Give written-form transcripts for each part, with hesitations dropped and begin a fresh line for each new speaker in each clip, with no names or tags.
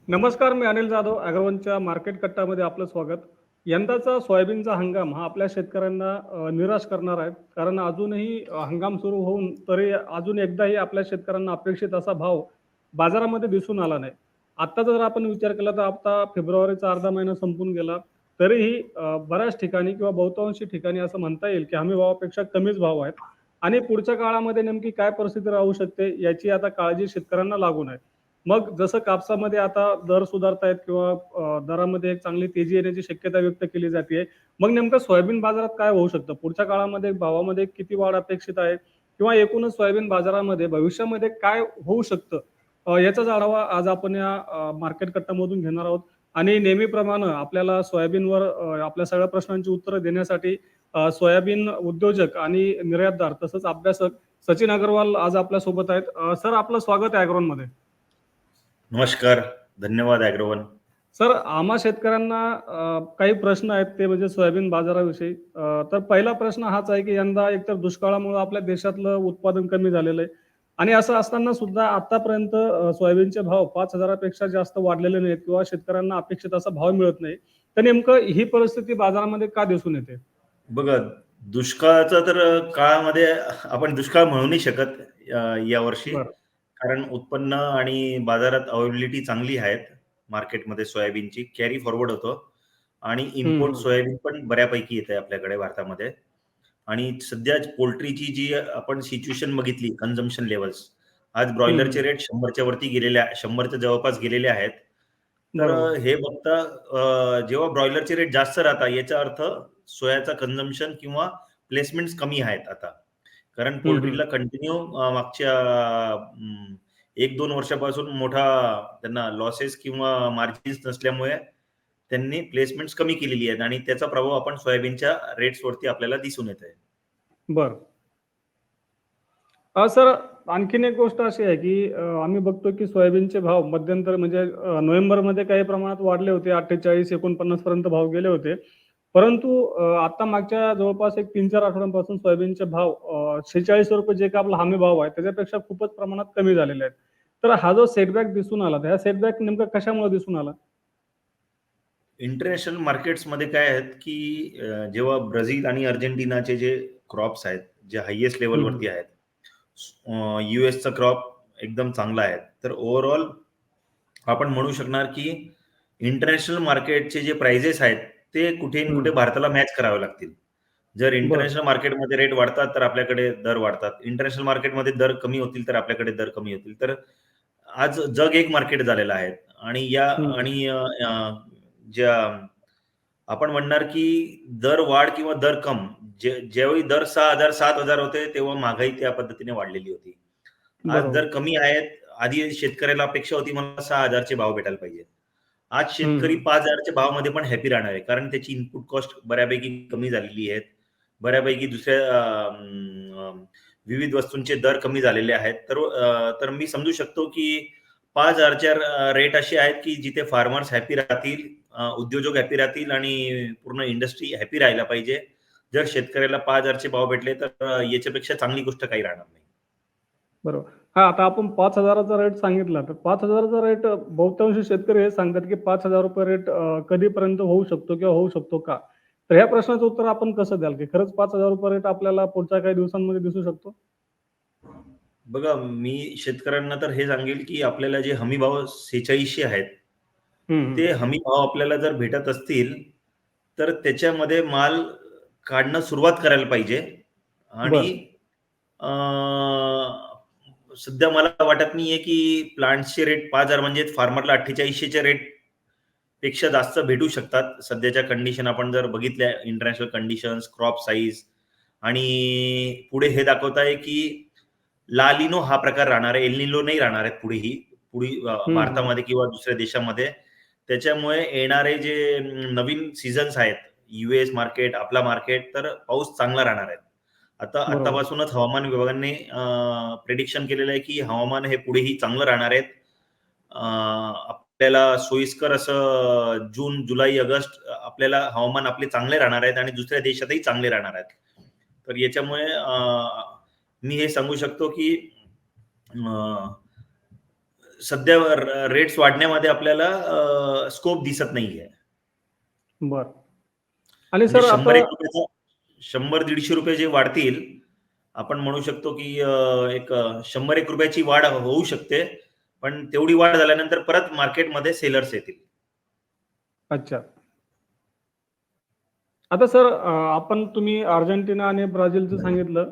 नमस्कार, मी अनिल जाधव. अॅग्रोवनच्या मार्केट कट्टामध्ये आपलं स्वागत. यंदाचा सोयाबीनचा हंगाम हा आपल्या शेतकऱ्यांना निराश करणार आहे. कारण अजूनही हंगाम सुरू होऊन तरी अजून एकदाही आपल्या शेतकऱ्यांना अपेक्षित असा भाव बाजारामध्ये दिसून आला नाही. आत्ता जर आपण विचार केला तर आता फेब्रुवारीचा अर्धा महिना संपून गेला. तरीही बऱ्याच ठिकाणी किंवा बहुतांशी ठिकाणी असं म्हणता येईल की हमी भावापेक्षा कमीच भाव आहेत. आणि पुढच्या काळामध्ये नेमकी काय परिस्थिती राहू शकते याची आता काळजी शेतकऱ्यांना लागून आहे. मग जसं कापसामध्ये आता दर सुधारतायत किंवा दरामध्ये एक चांगली तेजी येण्याची शक्यता व्यक्त केली जाते. मग नेमकं सोयाबीन बाजारात काय होऊ शकतं? पुढच्या काळामध्ये भावामध्ये किती वाढ अपेक्षित आहे? किंवा एकूणच सोयाबीन बाजारामध्ये भविष्यामध्ये काय होऊ शकतं? याचाच आढावा आज आपण या मार्केट कट्टामधून घेणार आहोत. आणि नेहमीप्रमाणे आपल्याला सोयाबीनवर आपल्या सगळ्या प्रश्नांची उत्तरं देण्यासाठी सोयाबीन उद्योजक आणि निर्यातदार तसंच अभ्यासक सचिन अग्रवाल आज आपल्यासोबत आहेत. सर, आपलं स्वागत आहे ॲग्रोनमध्ये.
नमस्कार, धन्यवाद ॲग्रोवन.
सर, आम्हा शेतकऱ्यांना काही प्रश्न आहेत ते म्हणजे सोयाबीन बाजाराविषयी. तर पहिला प्रश्न हाच आहे की यंदा एकतर दुष्काळामुळे आपल्या देशातलं उत्पादन कमी झालेलं आहे आणि असं असताना सुद्धा आतापर्यंत सोयाबीनचे भाव 5,000 पेक्षा जास्त वाढलेले नाहीत किंवा शेतकऱ्यांना अपेक्षित असा भाव मिळत नाही. तर नेमकं ही परिस्थिती बाजारामध्ये का दिसून येते?
बघा, दुष्काळाचा तर काळामध्ये आपण दुष्काळ म्हणू नाही शकत यावर्षी,
बरं.
कारण उत्पन्न आणि बाजारात अवेलेबिलिटी चांगली आहेत. मार्केटमध्ये सोयाबीनची कॅरी फॉरवर्ड होतो आणि इम्पोर्ट
हं.
सोयाबीन पण बऱ्यापैकी येते आपल्याकडे भारतामध्ये. आणि सध्या पोल्ट्रीची जी आपण सिच्युएशन बघितली, कन्झम्पशन लेवल्स, आज ब्रॉयलरचे रेट 100च्या वरती गेलेले, 100च्या जवळपास गेलेले आहेत. तर
बरोबर.
हे बघता जेव्हा ब्रॉयलरचे रेट जास्त राहतात याचा अर्थ सोयाचा कन्झम्पशन किंवा प्लेसमेंट्स कमी आहेत आता. कारण
हं.
पोल्ट्रीला कंटिन्यू मागच्या 1-2 वर्षापासून मोठा त्यांना लॉसेस किंवा मार्जिन्स नसल्यामुळे त्यांनी प्लेसमेंट्स कमी केलेली आहेत आणि त्याचा प्रभाव आपण सोयाबीनच्या रेट्सवरती आपल्याला दिसून येत आहे.
बरं. सर, आणखीन एक गोष्ट अशी आहे, की आम्ही बघतो की सोयाबीनचे भाव मध्यंतरी म्हणजे नोव्हेंबरमध्ये काही प्रमाणात वाढले होते. 48-49 पर्यंत भाव गेले होते. परंतु आता मागच्या जवळपास एक 3-4 आठवड्यांपासून सोयाबीनचे भाव ₹46 जे काही आपला हमी भाव आहे, त्याच्यापेक्षा खूपच प्रमाणात कमी झालेले आहेत. तर हा जो सेटबॅक दिसून आला, तर हा सेटबॅक नेमका कशामुळे दिसून आला?
इंटरनॅशनल मार्केट्समध्ये काय आहेत, की जेव्हा ब्राझील आणि अर्जेंटिनाचे जे क्रॉप्स आहेत, जे हायेस्ट
हं.
लेव्हलवरती आहेत, यूएसचा क्रॉप एकदम चांगला आहे. तर ओव्हरऑल आपण म्हणू शकणार, की इंटरनॅशनल मार्केटचे जे प्राइजेस आहेत, ते कुठे ना कुठे
हं.
भारताला मॅच करावे लागतील. जर
बरं.
इंटरनॅशनल मार्केटमध्ये रेट वाढतात, तर आपल्याकडे दर वाढतात. इंटरनॅशनल मार्केटमध्ये दर कमी होतील, तर आपल्याकडे दर कमी होतील. तर आज जग एक मार्केट झालेलं आहे आणि
हं.
ज्या आपण म्हणणार की दर वाढ किंवा दर कम, ज्यावेळी दर 6,000 7,000 होते तेव्हा महागाई त्या पद्धतीने वाढलेली होती. आज
बरोबर.
दर कमी आहेत. आधी शेतकऱ्याला अपेक्षा होती मला 6,000 चे भाव भेटायला पाहिजे. आज शेतकरी
हं.
5,000 च्या भावामध्ये पण हॅपी राहणार आहे, कारण त्याची इनपुट कॉस्ट बऱ्यापैकी कमी झालेली आहेत. बऱ्यापैकी दुसऱ्या विविध वस्तूंचे दर कमी झालेले आहेत. तर मी समजू शकतो की 5,000च्या रेट असे आहेत की जिथे फार्मर्स हॅपी राहतील, उद्योजक हॅपी राहतील आणि पूर्ण इंडस्ट्री हॅपी राहायला पाहिजे. जर शेतकऱ्याला 5,000चे भाव भेटले तर याच्यापेक्षा चांगली गोष्ट काही राहणार नाही.
बरोबर. हां, आता आपण 5,000चा रेट सांगितला, तर 5,000चा रेट बहुतांशी शेतकरी हे सांगतात, की ₹5,000 रेट कधीपर्यंत होऊ शकतो किंवा होऊ शकतो का? तर ह्या प्रश्नाचं उत्तर आपण कसं द्याल, की खरंच ₹5,000 रेट आपल्याला पुढच्या काही दिवसांमध्ये दिसू शकतो?
बघा, मी शेतकऱ्यांना तर हे सांगेल की आपल्याला जे हमी भाव 4600 आहेत,
हं. हं.
ते हमी भाव आपल्याला जर भेटत असतील, तर त्याच्यामध्ये माल काढणं सुरुवात करायला पाहिजे. आणि
बरं.
सध्या मला वाटत नाहीये की प्लांट्सचे रेट 5,000 म्हणजे फार्मरला 4800च्या रेट पेक्षा जास्त भेटू शकतात. सध्याच्या कंडिशन आपण जर बघितल्या, इंटरनॅशनल कंडिशन्स, क्रॉप साईज आणि पुढे हे दाखवत आहे की ला हा प्रकार राहणार आहे. एल निनो नाही राहणार आहे पुढेही. पुढे
हं. हं.
भारतामध्ये किंवा दुसऱ्या देशामध्ये. त्याच्यामुळे येणारे जे नवीन सीझन्स आहेत, यूएस मार्केट, आपला मार्केट, तर पाऊस चांगला राहणार आहे.
बरोबर.
आतापासूनच हवामान विभागाने प्रेडिक्शन केलेलं आहे की हवामान हे पुढेही चांगलं राहणार आहे. आपल्याला सोयीस्कर असं जून, जुलै, ऑगस्ट आपल्याला हवामान आपले चांगले राहणार आहेत आणि दुसऱ्या देशातही चांगले राहणार आहेत. तर याच्यामुळे मी हे सांगू शकतो की सध्या रेट्स वाढण्यामध्ये आपल्याला स्कोप दिसत नाहीये.
बर. आणि
म्हणजे
सर आता
100-150 रुपये जे वाढतील, आपण म्हणू शकतो की एक 100-1 रुपयाची वाढ होऊ शकते. पण तेवढी वाढ झाल्यानंतर परत मार्केटमध्ये सेलर्स येतील.
अच्छा. आता सर आपण तुम्ही अर्जेंटिना आणि ब्राझीलचं सांगितलं.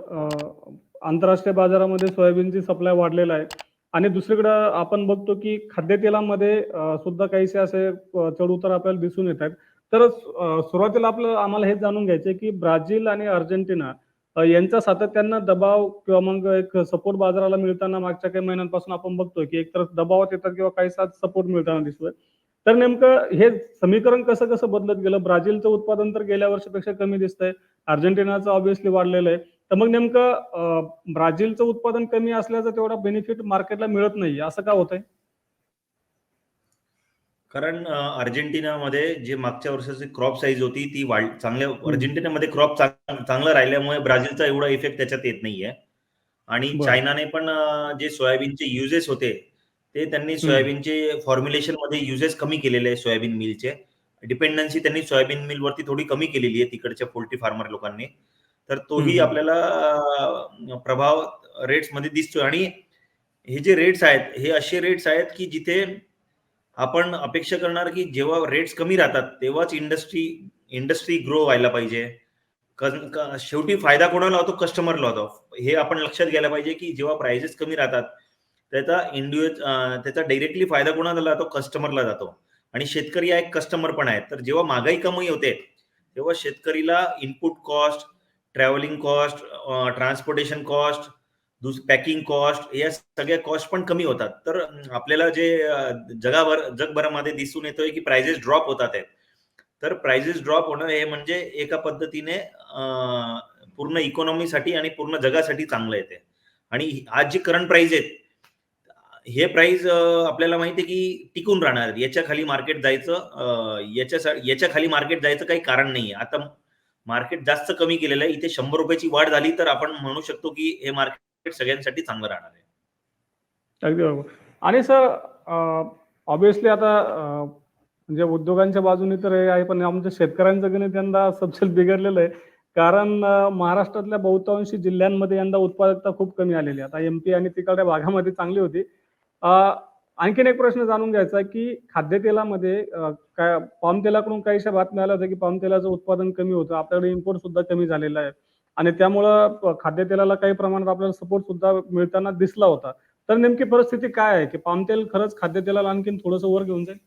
आंतरराष्ट्रीय बाजारामध्ये सोयाबीनची सप्लाय वाढलेला आहे आणि दुसरीकडं आपण बघतो की खाद्यतेलामध्ये सुद्धा काहीसे असे चढ-उतार आपल्याला दिसून येत आहेत. तर सुरुवातीला आम्हाला हे जाणून घ्यायचं आहे की ब्राझील आणि अर्जेंटिना यांचा सातत्यानं दबाव किंवा मग एक सपोर्ट बाजाराला मिळताना मागच्या काही महिन्यांपासून आपण बघतोय की एकतर दबावात येतात किंवा काहीसा सपोर्ट मिळताना दिसतोय. तर नेमकं हे समीकरण कसं कसं बदलत गेलं? ब्राझीलचं उत्पादन तर गेल्या वर्षीपेक्षा कमी दिसतंय. अर्जेंटिनाचं ऑब्व्हियसली वाढलेलं आहे. तर मग नेमकं ब्राझीलचं उत्पादन कमी असल्याचं तेवढा बेनिफिट मार्केटला मिळत नाहीये, असं का होतंय?
कारण अर्जेंटिनामध्ये जे मागच्या वर्षाची क्रॉप साईज होती ती चांगल्या
हं.
अर्जेंटिनामध्ये क्रॉप चांगलं राहिल्यामुळे ब्राझीलचा एवढा इफेक्ट त्याच्यात येत नाहीये. आणि
बरं.
चायनाने पण जे सोयाबीनचे युजेस होते ते त्यांनी
हं.
सोयाबीनचे फॉर्म्युलेशनमध्ये युजेस कमी केलेले आहे सोयाबीन मिलचे. डिपेंडन्सी त्यांनी सोयाबीन मिलवरती थोडी कमी केलेली आहे तिकडच्या पोल्ट्री फार्मर लोकांनी. तर
हं,
तोही
हं.
आपल्याला प्रभाव रेट्समध्ये दिसतोय. आणि हे जे रेट्स आहेत हे असे रेट्स आहेत की जिथे आपण अपेक्षा करणार की जेव्हा रेट्स कमी राहतात तेव्हाच इंडस्ट्री ग्रो व्हायला पाहिजे. शेवटी फायदा कोणाला होतो? कस्टमरला होतो. हे आपण लक्षात घ्यायला पाहिजे की जेव्हा प्राइसेस कमी राहतात त्याचा डायरेक्टली फायदा कोणाला जातो? कस्टमरला जातो. आणि शेतकरी हा एक कस्टमर पण आहे. तर जेव्हा महागाई कमी होते तेव्हा शेतकरीला input cost, travelling cost, transportation cost, packing cost या सगळ्या कॉस्ट पण कमी होतात. तर आपल्याला जे जगभरामध्ये दिसून येतोय की प्राइसेस ड्रॉप होतात आहेत. तर प्राइसेस ड्रॉप होणं हे म्हणजे एका पद्धतीने पूर्ण इकॉनॉमीसाठी आणि पूर्ण जगासाठी चांगलं येते. आणि आज जी करंट प्राइस आहेत हे प्राइस आपल्याला माहिती आहे की टिकून राहणार. याच्या खाली मार्केट जायचं काही कारण नाहीये. आता मार्केट जास्त कमी केलेलं आहे. इथे 100 रुपयाची वाढ झाली तर आपण म्हणू शकतो की हे मार्केट सगळ्यांसाठी चांगलं राहणार आहे.
अगदी बरोबर. आणि सर ऑब्व्हियसली आता म्हणजे उद्योगांच्या बाजूने तर हे आहे, पण आमच्या शेतकऱ्यांचं गणित यंदा सपशेल बिघडलेलं आहे. कारण महाराष्ट्रातल्या बहुतांशी जिल्ह्यांमध्ये यंदा उत्पादकता खूप कमी आलेली आहे. आता एम-पी आणि तिकडच्या भागामध्ये चांगली होती. अ, आणखीन एक प्रश्न जाणून घ्यायचा आहे, की खाद्यतेलामध्ये काय पाम तेलाकडून काहीशा बातम्या आल्या होत्या, की पाम तेलाचं उत्पादन कमी होतं. आपल्याकडे इम्पोर्ट सुद्धा कमी झालेला आहे आणि त्यामुळं खाद्यतेलाला काही प्रमाणात आपल्याला सपोर्ट सुद्धा मिळताना दिसला होता. तर नेमकी परिस्थिती काय आहे, की पाम तेल खरंच खाद्यतेलाला आणखीन थोडंसं वर घेऊन जाईल?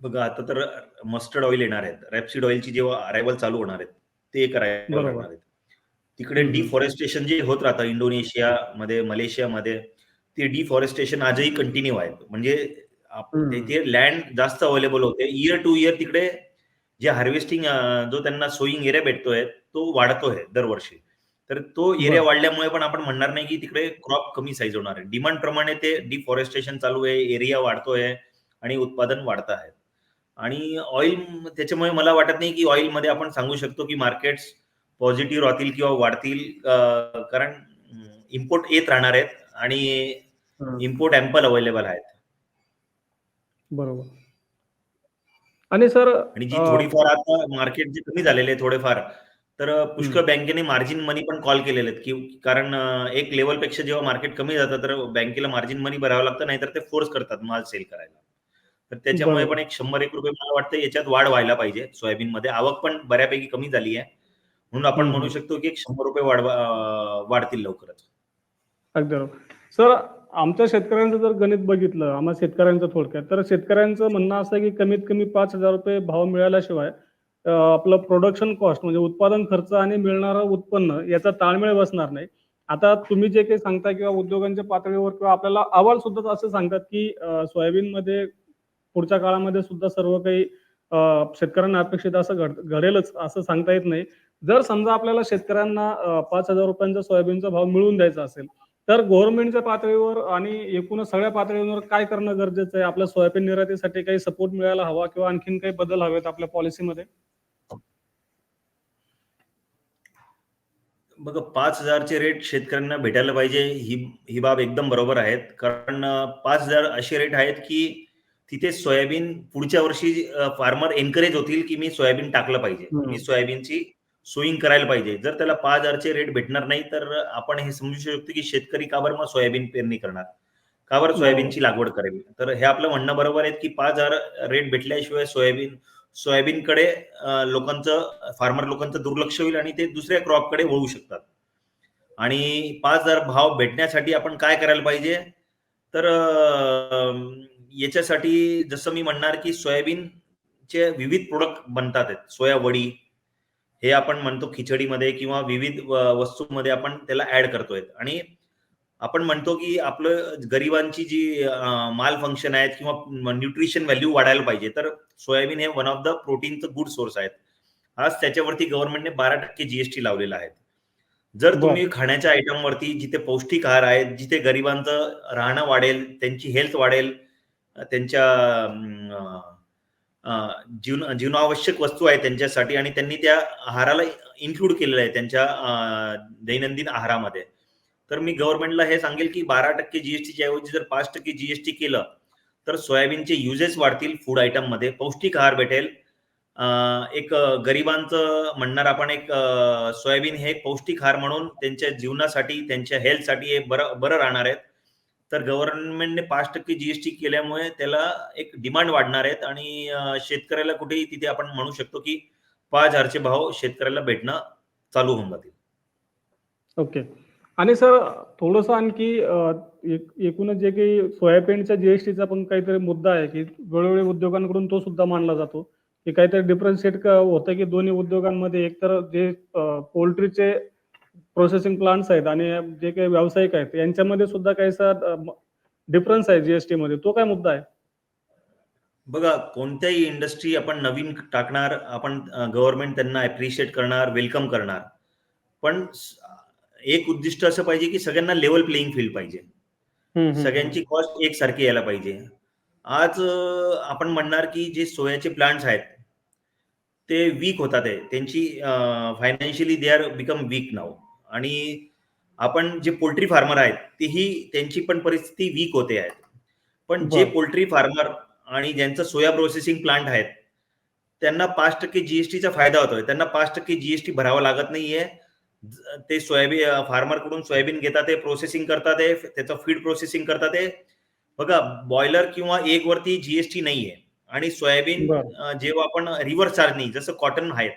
बघा आता तर मस्टर्ड ऑइल येणार आहेत. रॅपसीड ऑइलची जेव्हा अरायव्हल चालू होणार आहेत, ते एक अरायव्हल
बरोबर.
करणार आहेत. तिकडे
हं, हं.
डिफॉरेस्टेशन जे होत राहतं इंडोनेशियामध्ये, मलेशियामध्ये, ते डिफॉरेस्टेशन आजही कंटिन्यू आहेत. म्हणजे
हं.
तिथे लँड जास्त अवेलेबल होते. इयर टू इयर तिकडे जे हार्वेस्टिंग जो त्यांना सोईंग एरिया भेटतोय, तो वाढतोय दरवर्षी. तर तो एरिया
बरं.
वाढल्यामुळे पण आपण म्हणणार नाही की तिकडे क्रॉप कमी साईज होणार आहे. डिमांड प्रमाणे ते डिफॉरेस्टेशन चालू आहे, एरिया वाढतोय आणि उत्पादन वाढत आहे. आणि ऑइल त्याच्यामुळे मला वाटत नाही की ऑइलमध्ये आपण सांगू शकतो की मार्केट्स पॉझिटिव्ह राहतील किंवा वाढतील. कारण इम्पोर्ट येत राहणार आहेत आणि
हं.
इम्पोर्ट ॲम्पल अवेलेबल आहेत.
बरोबर. आणि सर
आणि जी थोडीफार आता मार्केट जे कमी झालेले आहे थोडेफार, तर
हं.
पुष्कळ बँकेने मार्जिन मनी पण कॉल केलेले आहेत, की कारण एक लेव्हलपेक्षा जेव्हा मार्केट कमी जातं, तर बँकेला मार्जिन मनी भरावं लागतं, नाहीतर ते फोर्स करतात माल सेल करायला. तर त्याच्यामुळे पण
बरोबर.
एक 100-1 रुपये मला वाटतं याच्यात वाढ व्हायला पाहिजे सोयाबीनमध्ये. आवक पण बऱ्यापैकी कमी झाली आहे. म्हणून आपण
हं,
म्हणू
हं.
शकतो की एक 100 रुपये वाढतील लवकरच.
अगदी बरोबर. सर आमच्या शेतकऱ्यांचं जर गणित बघितलं, आम्हा शेतकऱ्यांचं थोडक्यात, तर शेतकऱ्यांचं म्हणणं असं आहे, की कमीत कमी ₹5,000 भाव मिळाल्याशिवाय आपलं प्रोडक्शन कॉस्ट म्हणजे उत्पादन खर्च आणि मिळणारं उत्पन्न याचा ताळमेळ बसणार नाही. आता तुम्ही जे काही सांगता किंवा उद्योगांच्या पातळीवर किंवा आपल्याला अहवाल सुद्धा असं सांगतात, की सोयाबीनमध्ये पुढच्या काळामध्ये सुद्धा सर्व काही शेतकऱ्यांना अपेक्षित असं घडेलच असं सांगता येत नाही. जर समजा आपल्याला शेतकऱ्यांना ₹5,000 सोयाबीनचा भाव मिळवून द्यायचा असेल, तर गव्हर्नमेंटच्या पातळीवर आणि एकूणच सगळ्या पातळीवर काय करणं गरजेचं आहे? आपल्या सोयाबीन निर्यातीसाठी काही सपोर्ट मिळायला हवा किंवा आणखीन काही बदल हवेत आपल्या पॉलिसीमध्ये?
बघा 5,000चे रेट शेतकऱ्यांना भेटायला पाहिजे ही ही बाब एकदम बरोबर आहेत. कारण 5,000 असे रेट आहेत की तिथे सोयाबीन पुढच्या वर्षी फार्मर एन्करेज होतील की मी सोयाबीन टाकलं पाहिजे. मी
हम्म.
सोयाबीनची सोईंग करायला पाहिजे. जर त्याला 5,000चे रेट भेटणार नाही तर आपण हे समजू शकतो की शेतकरी का बरं मग सोयाबीन पेरणी करणार? का बरं
बरोबर.
सोयाबीनची लागवड करेल? तर हे आपलं म्हणणं बरोबर आहे की 5,000 रेट भेटल्याशिवाय सोयाबीनकडे फार्मर लोकांचं दुर्लक्ष होईल आणि ते दुसऱ्या क्रॉपकडे वळू शकतात. आणि 5,000 भाव भेटण्यासाठी आपण काय करायला पाहिजे? तर याच्यासाठी जसं मी म्हणणार की सोयाबीनचे विविध प्रोडक्ट बनतात आहेत. सोया वडी हे आपण म्हणतो खिचडीमध्ये किंवा विविध वस्तूमध्ये आपण त्याला ऍड करतोय आणि आपण म्हणतो की आपलं गरिबांची जी माल फंक्शन आहेत किंवा न्यूट्रिशन व्हॅल्यू वाढायला पाहिजे. तर सोयाबीन हे वन ऑफ द प्रोटीनचं गुड सोर्स आहेत. आज त्याच्यावरती गव्हर्नमेंटने 12% जीएसटी लावलेला आहे. जर
बर.
तुम्ही खाण्याच्या आयटमवरती जिथे पौष्टिक आहार आहेत, जिथे गरिबांचं राहणं वाढेल, त्यांची हेल्थ वाढेल, त्यांच्या जीवनावश्यक वस्तू आहेत त्यांच्यासाठी आणि त्यांनी त्या आहाराला इन्क्लूड केलेलं आहे त्यांच्या दैनंदिन आहारामध्ये. तर मी गव्हर्नमेंटला हे सांगेल की 12% जीएसटीच्या ऐवजी जर 5% जीएसटी केलं तर सोयाबीनचे युजेस वाढतील फूड आयटममध्ये, पौष्टिक आहार भेटेल. एक गरिबांचं म्हणणार आपण एक सोयाबीन हे एक पौष्टिक आहार म्हणून त्यांच्या जीवनासाठी, त्यांच्या हेल्थसाठी हे बरं बरं राहणार आहेत. तर गव्हर्नमेंटने 5% जीएसटी केल्यामुळे त्याला एक डिमांड वाढणार आहेत आणि शेतकऱ्याला कुठेही तिथे आपण म्हणू शकतो की 5,000चे भाव शेतकऱ्याला भेटणं चालू होऊन जातील.
ओके. आणि सर थोडंसं आणखी एकूणच जे काही सोयाबीनच्या जीएसटीचा पण काहीतरी मुद्दा आहे की वेळोवेळी उद्योगांकडून तो सुद्धा मांडला जातो की काहीतरी डिफरन्शिएट होतं की दोन्ही उद्योगांमध्ये एकतर जे पोल्ट्रीचे प्रोसेसिंग प्लांट्स आहेत आणि जे काही व्यावसायिक आहेत यांच्यामध्ये सुद्धा काहीसा डिफरन्स आहे जीएसटी मध्ये, तो काय मुद्दा आहे?
बघा कोणत्याही इंडस्ट्री आपण नवीन टाकणार, आपण गव्हर्नमेंट त्यांना अप्रिशिएट करणार, वेलकम करणार. पण एक उद्दिष्ट असं पाहिजे की सगळ्यांना लेवल प्लेइंग फील्ड पाहिजे. सगळ्यांची कॉस्ट एकसारखी यायला पाहिजे. आज आपण म्हणणार की जे सोयाचे प्लांट्स आहेत ते वीक होतात आहे. त्यांची financially they are become weak now आणि आपण जे पोल्ट्री फार्मर आहेत तेही त्यांची पण परिस्थिती वीक होते आहेत. पण जे
बर.
पोल्ट्री फार्मर आणि ज्यांचं सोया प्रोसेसिंग प्लांट आहेत त्यांना 5% जीएसटीचा फायदा होतोय. त्यांना 5% जीएसटी भरावा लागत नाहीये. ते सोयाबीन फार्मरकडून सोयाबीन घेतात, ते प्रोसेसिंग करतात, ते त्याचं फीड प्रोसेसिंग करतात. ते बघा बॉयलर किंवा एग वरती जीएसटी नाहीये आणि सोयाबीन
बर.
जेव्हा आपण रिव्हर्स चार्ज नाही, जसं कॉटन आहेत.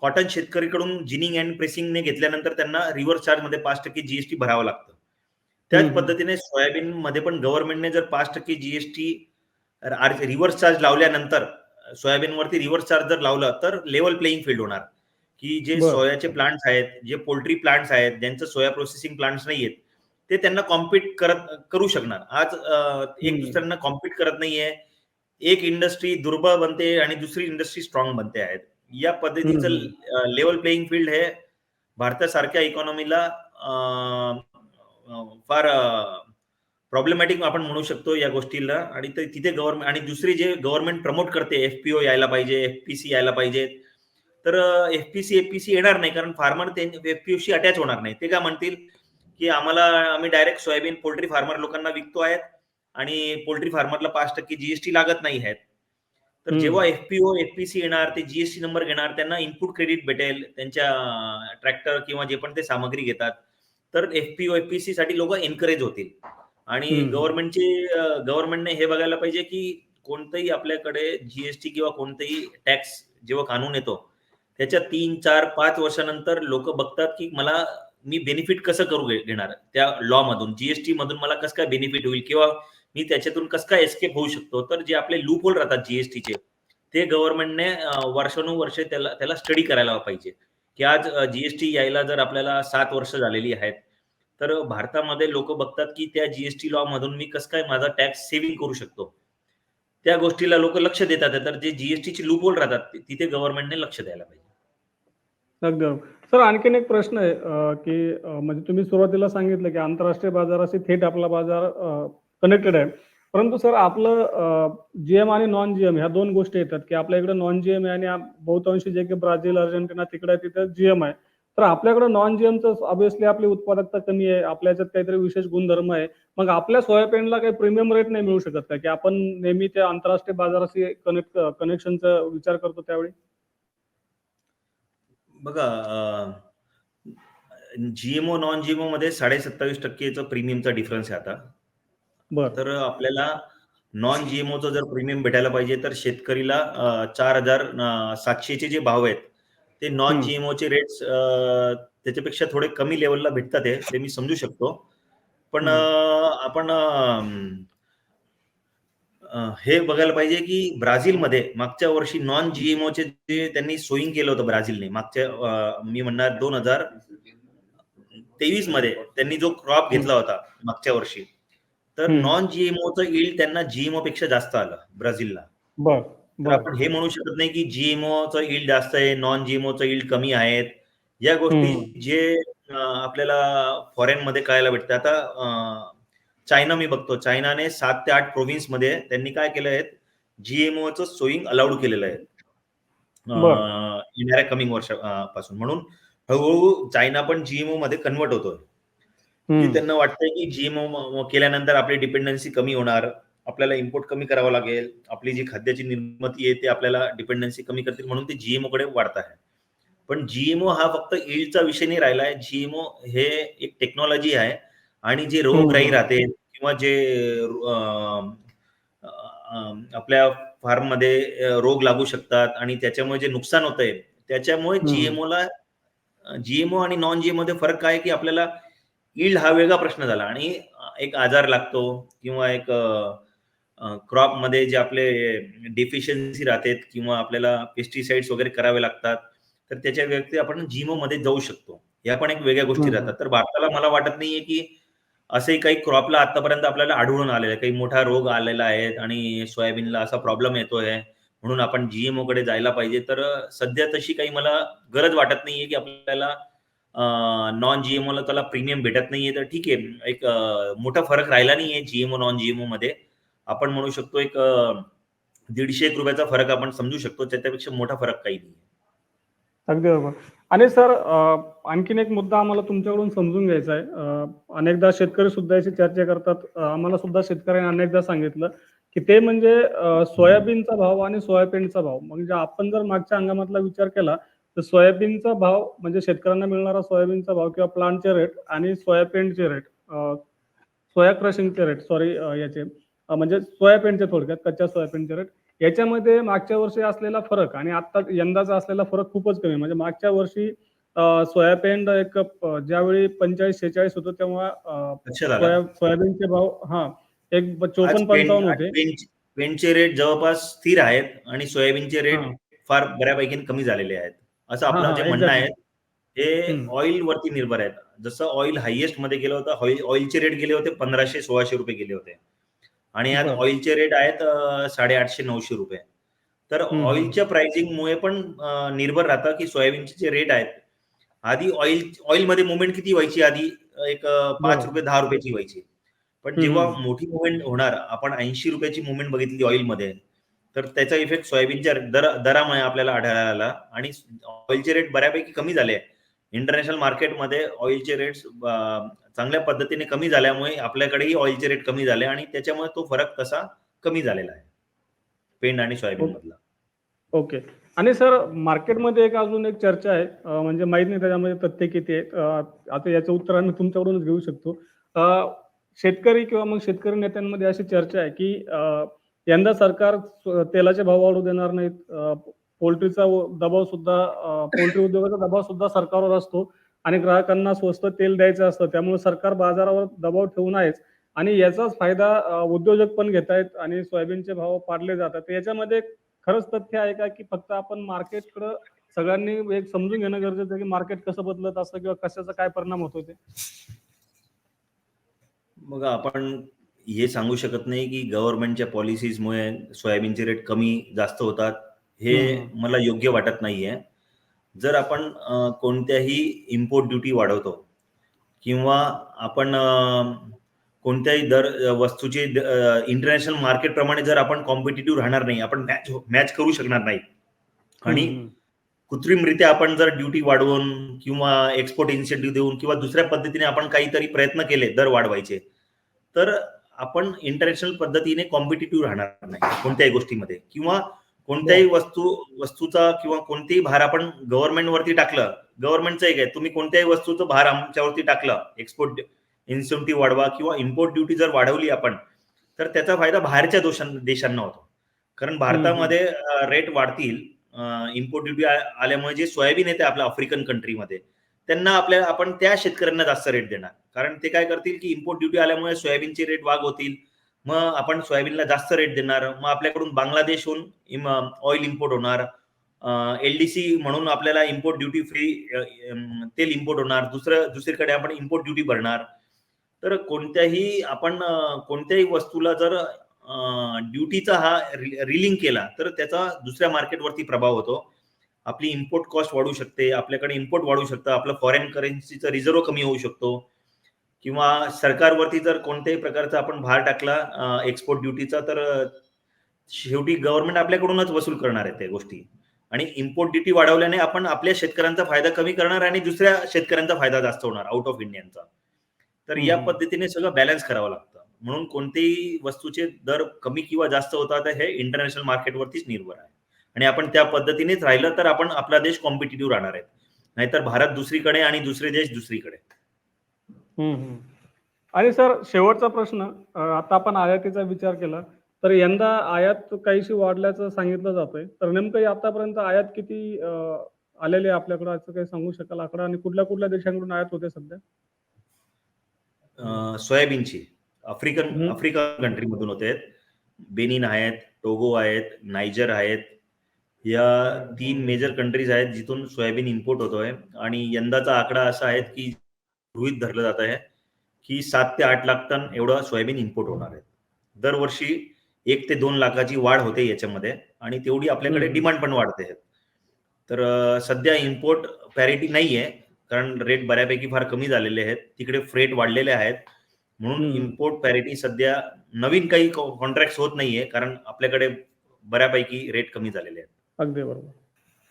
कॉटन शेतकरीकडून जिनिंग अँड प्रेसिंगने घेतल्यानंतर त्यांना रिव्हर्स चार्जमध्ये 5% जीएसटी भरावं लागतं. त्याच पद्धतीने सोयाबीनमध्ये पण गव्हर्नमेंटने जर 5% जीएसटी रिव्हर्स चार्ज लावल्यानंतर सोयाबीनवरती रिव्हर्स चार्ज जर लावला तर लेवल प्लेइंग फील्ड होणार की जे
बर.
सोयाचे प्लांट्स आहेत, जे पोल्ट्री प्लांट्स आहेत, ज्यांचं सोया प्रोसेसिंग प्लांट्स नाही आहेत, ते त्यांना कॉम्पिट करू शकणार. आज एक दुसऱ्यांना कॉम्पिट करत नाहीये. एक इंडस्ट्री दुर्बळ बनते आणि दुसरी इंडस्ट्री स्ट्रॉंग बनते आहेत. या पद्धतीचं लेवल प्लेइंग फील्ड हे भारतासारख्या इकॉनॉमीला फार प्रॉब्लेमॅटिक आपण म्हणू शकतो या गोष्टीला आणि तिथे गव्हर्नमेंट आणि दुसरी जे गव्हर्नमेंट प्रमोट करते एफपीओ यायला पाहिजे, एफपीसी यायला पाहिजे. तर एफपीसी येणार नाही कारण फार्मर एफपीओशी अटॅच होणार नाही. ते काय म्हणतील की आम्ही डायरेक्ट सोयाबीन पोल्ट्री फार्मर लोकांना विकतो आहेत आणि पोल्ट्री फार्मरला 5% जीएसटी लागत नाही आहेत. तर जेव्हा एफपीओ एफपीसी येणार, ते जीएसटी नंबर घेणार, त्यांना इनपुट क्रेडिट भेटेल त्यांच्या ट्रॅक्टर किंवा जे पण ते सामग्री घेतात. तर एफपीओ एफपीसी साठी लोक एनकरेज होतील आणि गव्हर्नमेंटने हे बघायला पाहिजे की कोणतंही आपल्याकडे जीएसटी किंवा कोणतेही टॅक्स जेव्हा कानून येतो त्याच्या 3, 4, 5 वर्षानंतर लोक बघतात की मी बेनिफिट कसं करू घेणार त्या लॉ मधून, जीएसटी मधून मला कसं काय बेनिफिट होईल किंवा मी त्याच्यातून कसं काय एस्केप होऊ शकतो. तर जे आपले लूप होल राहतात जीएसटीचे ते गव्हर्नमेंटने वर्षानुवर्ष त्याला स्टडी करायला पाहिजे की आज जीएसटी यायला जर आपल्याला 7 वर्ष झालेली आहेत तर भारतामध्ये लोक बघतात की त्या जीएसटी लॉ मधून मी कसं काय माझा टॅक्स सेव्हिंग करू शकतो. त्या गोष्टीला लोक लक्ष देतात. तर जे जीएसटीचे लूप होल राहतात तिथे गव्हर्नमेंटने लक्ष द्यायला पाहिजे.
अगदी बरोबर. सर आणखीन एक प्रश्न आहे की म्हणजे तुम्ही सुरुवातीला सांगितलं की आंतरराष्ट्रीय बाजाराशी थेट आपला बाजार कनेक्टेड आहे. परंतु सर आपलं जीएम आणि नॉन जीएम ह्या दोन गोष्टी येतात की आपल्या इकडे नॉन जीएम आहे आणि बहुतांशी जे की ब्राझील, अर्जेंटिना तिकडे तिथे जीएम आहे. तर आपल्याकडे नॉन जीएमचं ऑब्व्हियसली आपली उत्पादकता कमी आहे, आपल्या याच्यात काहीतरी विशेष गुणधर्म आहे. मग आपल्या सोयाबीनला काही प्रीमियम रेट नाही मिळू शकत का, की आपण नेहमी त्या आंतरराष्ट्रीय बाजाराशी कनेक्शनचा विचार करतो त्यावेळी?
बघा, जीएमओ नॉन जीएमओ मध्ये 27.5% प्रीमियमचा डिफरन्स आहे आता.
बरं.
तर आपल्याला नॉन जीएमओचं जर प्रीमियम भेटायला पाहिजे तर शेतकरीला 4,700चे जे भाव आहेत ते नॉन
हं,
जीएमओचे रेट्स त्याच्यापेक्षा थोडे कमी लेवलला भेटतात ते मी समजू शकतो. पण
हं,
आपण हे बघायला पाहिजे की ब्राझीलमध्ये मागच्या वर्षी नॉन जीएमओचे जे त्यांनी सोईंग केलं होतं ब्राझीलने मागच्या मी म्हणणार 2023 मध्ये त्यांनी जो क्रॉप
हं,
घेतला होता मागच्या वर्षी, तर
हं.
नॉन जीएमओचं यील्ड त्यांना जीएमओ पेक्षा जास्त आलं ब्राझीलला.
बरं,
तर
बरं.
आपण हे म्हणू शकत नाही की जीएमओचं यील्ड जास्त आहे, नॉन जीएमओचं यील्ड कमी आहेत. या गोष्टी
हं,
जे आपल्याला फॉरेनमध्ये कळायला भेटतं. आता चायना मी बघतो. चायनाने 7 ते 8 प्रोव्हिन्समध्ये त्यांनी काय केलं आहे, जीएमओचं सोईंग अलाउड केलेलं आहे.
बरं.
येणाऱ्या कमिंग पासून. म्हणून हळू-हळू चायना पण जीएमओ मध्ये कन्व्हर्ट होतोय. की
हं,
त्यांना वाटतंय की जीएमओ केल्यानंतर आपली डिपेंडन्सी कमी होणार. आपल्याला इम्पोर्ट कमी करावं लागेल. आपली जी खाद्याची निर्मिती आहे ते आपल्याला डिपेंडन्सी कमी करतील म्हणून ते जीएमओ कडे वाढत आहे. पण जीएमओ हा फक्त यील्डचा विषय नाही राहिलाय. जीएमओ हे एक टेक्नॉलॉजी आहे आणि जे
हं,
रोगराई
हं.
राहते किंवा जे आपल्या फार्ममध्ये रोग लागू शकतात आणि त्याच्यामुळे जे नुकसान होतंय, त्याच्यामुळे
हं.
जीएमओ आणि नॉन जीएमओ मध्ये फरक काय आहे, की आपल्याला यील्ड हा वेगळा प्रश्न झाला आणि एक आजार लागतो किंवा एक क्रॉपमध्ये जे आपले डेफिशियन्सी राहते किंवा आपल्याला पेस्टिसाइड्स वगैरे करावे लागतात, तर त्याच्या व्यतिरिक्त आपण जीएमओमध्ये जाऊ शकतो. ह्या पण एक वेगळ्या गोष्टी
हं, हं.
राहतात. तर भारताला मला वाटत नाहीये, की असंही काही क्रॉपला आतापर्यंत आपल्याला आढळून आलेलं आहे. काही मोठा रोग आलेला आहे आणि सोयाबीनला असा प्रॉब्लेम येतोय, म्हणून आपण जीएमओकडे जायला पाहिजे. तर सध्या तशी काही मला गरज वाटत नाहीये, की आपल्याला नॉन जीएमओला त्याला प्रीमियम भेटत नाहीये. तर ठीक आहे. एक मोठा फरक राहिला नाहीये जीएमओ, नॉन जीएमओमध्ये. आपण म्हणू शकतो एक ₹150 फरक आपण समजू शकतो. त्याच्यापेक्षा मोठा फरक काही नाही.
अगदी बरोबर. आणि सर आणखीन एक मुद्दा आम्हाला तुमच्याकडून समजून घ्यायचा आहे. अनेकदा शेतकरी सुद्धा याची चर्चा करतात. आम्हाला सुद्धा शेतकऱ्यांनी अनेकदा सांगितलं, की ते म्हणजे सोयाबीनचा भाव आणि सोयाबीनचा भाव. म्हणजे आपण जर मागच्या हंगामातला विचार केला, तर सोयाबीनचा भाव म्हणजे शेतकऱ्यांना मिळणारा सोयाबीनचा भाव किंवा प्लांटचे रेट आणि सोयाबीनचे रेट सोया क्रशिंगचे रेट सॉरी याचे म्हणजे सोयाबीनचे थोडक्यात कच्च्या सोयाबीनचे रेट याच्यामध्ये मागच्या वर्षी असलेला फरक आणि आता यंदाचा असलेला फरक खूपच कमी आहे. म्हणजे मागच्या वर्षी सोयाबीन एक ज्यावेळी 45-46 होतं तेव्हा
लक्षात आलं.
सोयाबीनचे भाव हां, एक
आज
54-55 होते.
पेंटचे रेट जवळपास स्थिर आहेत आणि सोयाबीनचे रेट
हां,
फार बऱ्यापैकी कमी झालेले आहेत. असं
हां,
आपलं
हां.
जे म्हणणं आहे,
एक्झॅक्टली.
हे
हं.
ऑइलवरती निर्भर आहेत. जसं ऑइल हायेस्टमध्ये गेलं होतं, ऑइलचे रेट गेले होते ₹1500-1600 गेले होते. आणि आज
बरं.
ऑइलचे रेट आहेत ₹850-900. तर
हं, हं.
ऑइलच्या प्राइसिंगमुळे पण निर्भर राहतं, की सोयाबीनचे जे रेट आहेत. आधी ऑइलमध्ये मूव्हमेंट किती व्हायची आधी? एक ₹5
बरोबर.
₹10 ची व्हायची. पण
हं,
जेव्हा
हं.
मोठी मूव्हमेंट होणार, आपण ₹80 ची मूव्हमेंट बघितली ऑइलमध्ये, तर त्याचा इफेक्ट सोयाबीनच्या दरामुळे आपल्याला आढळायला आला आणि ऑइलचे रेट बऱ्यापैकी कमी झाले. इंटरनॅशनल मार्केटमध्ये ऑइलचे रेट्स चांगल्या पद्धतीने कमी झाल्यामुळे आपल्याकडेही ऑइलचे रेट कमी झाले आणि त्याच्यामुळे तो फरक तसा कमी झालेला आहे. पेंड आणि सोयाबीन मधला.
ओके. आणि सर मार्केटमध्ये एक अजून एक चर्चा आहे म्हणजे माहीत नाही त्याच्यामध्ये तथ्य किती आहेत. आता याचं उत्तर आम्ही तुमच्याकडूनच घेऊ शकतो. अ, शेतकरी किंवा मग शेतकरी नेत्यांमध्ये अशी चर्चा आहे, की यंदा सरकार तेलाचे भाव वाढू देणार नाहीत. पोल्ट्रीचा दबाव सुद्धा पोल्ट्री उद्योगाचा दबाव सुद्धा सरकारवर असतो आणि ग्राहकांना स्वस्त तेल द्यायचं असतं. त्यामुळे सरकार बाजारावर दबाव ठेवून आहेच आणि याचाच फायदा उद्योजक पण घेत आहेत आणि सोयाबीनचे भाव पाडले जातात. तर याच्यामध्ये खरंच तथ्य आहे का, की फक्त आपण मार्केटकडं सगळ्यांनी एक समजून घेणं गरजेचं आहे, की मार्केट कसं बदलत असतं किंवा कशाचा काय परिणाम होतो ते?
मग आपण हे सांगू शकत नाही, की गव्हर्नमेंटच्या पॉलिसीजमुळे सोयाबीनचे रेट कमी जास्त होतात. हे
हं, हं.
मला योग्य वाटत नाहीये. जर आपण कोणत्याही इम्पोर्ट ड्युटी वाढवतो किंवा आपण कोणत्याही वस्तूची इंटरनॅशनल मार्केटप्रमाणे जर आपण कॉम्पिटिटिव्ह राहणार नाही, आपण मॅच मॅच करू शकणार नाही
हं,
आणि
हं.
कृत्रिमरित्या आपण जर ड्युटी वाढवून किंवा एक्सपोर्ट इन्सेंटिव्ह देऊन किंवा दुसऱ्या पद्धतीने आपण काहीतरी प्रयत्न केले दर वाढवायचे, तर आपण इंटरनॅशनल पद्धतीने कॉम्पिटिटिव्ह राहणार नाही कोणत्याही गोष्टीमध्ये, किंवा कोणत्याही वस्तूचा किंवा कोणतेही भार आपण गव्हर्नमेंटवरती टाकलं, गव्हर्नमेंटचं एक आहे, तुम्ही कोणत्याही वस्तूचं भार आमच्यावरती टाकलं, एक्सपोर्ट इन्सेंटिव्ह वाढवा किंवा इम्पोर्ट ड्युटी जर वाढवली आपण, तर त्याचा फायदा बाहेरच्या देशांना होतो. कारण भारतामध्ये रेट वाढतील इम्पोर्ट ड्युटी आल्यामुळे. जे सोयाबीन येते आपल्या आफ्रिकन कंट्रीमध्ये, त्यांना आपण त्या शेतकऱ्यांना जास्त रेट देणार, कारण ते काय करतील की इम्पोर्ट ड्युटी आल्यामुळे सोयाबीनचे रेट वाढ होतील, मग आपण सोयाबीनला जास्त रेट देणार, मग आपल्याकडून बांगलादेशहून ऑइल इम्पोर्ट होणार, एलडीसी म्हणून आपल्याला इम्पोर्ट ड्युटी फ्री तेल इम्पोर्ट होणार, दुसरीकडे आपण इम्पोर्ट ड्युटी भरणार. तर कोणत्याही वस्तूला जर ड्युटीचा हा रिलिंक केला तर त्याचा दुसऱ्या मार्केटवरती प्रभाव होतो. आपली इम्पोर्ट कॉस्ट वाढू शकते, आपल्याकडे इम्पोर्ट वाढू शकतं, आपलं फॉरेन करन्सीचा रिझर्व्ह कमी होऊ शकतो, किंवा सरकारवरती जर कोणत्याही प्रकारचा आपण भार टाकला एक्सपोर्ट ड्युटीचा, तर शेवटी गव्हर्नमेंट आपल्याकडूनच वसूल करणार आहे त्या गोष्टी. आणि इम्पोर्ट ड्युटी वाढवल्याने आपण आपल्या शेतकऱ्यांचा फायदा कमी करणार आणि दुसऱ्या शेतकऱ्यांचा फायदा जास्त होणार आउट ऑफ इंडियनचा. तर या पद्धतीने सगळं बॅलन्स करावं लागतं. म्हणून कोणतेही वस्तूचे दर कमी किंवा जास्त होतात हे इंटरनॅशनल मार्केटवरतीच निर्भर आहे. आणि आपण त्या पद्धतीनेच राहिलं तर आपण आपला देश कॉम्पिटिटिव्ह राहणार आहे. नाहीतर भारत दुसरीकडे आणि दुसरे देश दुसरीकडे.
आणि सर, शेवटचा प्रश्न, आता आपण आयातीचा विचार केला तर यंदा आयात काहीशी वाढल्याचं सांगितलं जातंय, तर नेमकं आतापर्यंत आयात किती आलेले आपल्याकडे, असं काही सांगू शकाल आकडा? आणि कुठल्या कुठल्या देशांकडून आयात होते सध्या
सोयाबीनची? आफ्रिका कंट्रीमधून होते. बेनिन आहेत, टोगो आहेत, नायजर आहेत, या 3 मेजर कंट्रीज आहेत जिथून सोयाबीन इम्पोर्ट होतोय. आणि यंदाचा आकडा असा आहे की गृहीत धरलं जात आहे की 7 ते 8 लाख टन एवढं सोयाबीन इम्पोर्ट होणार आहे. दरवर्षी 1 ते 2 लाखाची वाढ होते याच्यामध्ये, आणि तेवढी आपल्याकडे डिमांड पण वाढते. तर सध्या इम्पोर्ट पॅरिटी नाहीये, कारण रेट बऱ्यापैकी फार कमी झालेले आहेत, तिकडे फ्रेट वाढलेले आहेत, म्हणून इम्पोर्ट पॅरिटी सध्या नवीन काही कॉन्ट्रॅक्ट होत नाहीये, कारण आपल्याकडे बऱ्यापैकी रेट कमी झालेले आहेत.
अगदी बरोबर.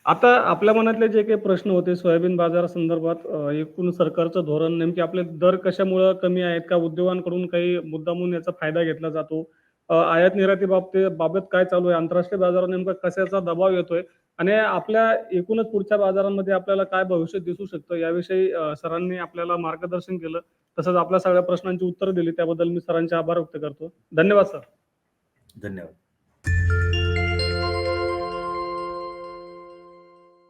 आता आपल्या मनातले जे काही प्रश्न होते सोयाबीन बाजारासंदर्भात, एकूण सरकारचं धोरण, नेमके आपले दर कशामुळे कमी आहेत का, उद्योगांकडून काही मुद्दामून याचा फायदा घेतला जातो, आयात निर्याती बाबत काय चालू आहे, आंतरराष्ट्रीय बाजारावर नेमका कशाचा दबाव येतोय, आणि आपल्या एकूणच पुढच्या बाजारांमध्ये आपल्याला काय भविष्य दिसू शकतं, याविषयी सरांनी आपल्याला मार्गदर्शन केलं, तसंच आपल्या सगळ्या प्रश्नांची उत्तरं दिली, त्याबद्दल मी सरांचे आभार व्यक्त करतो. धन्यवाद सर.
धन्यवाद.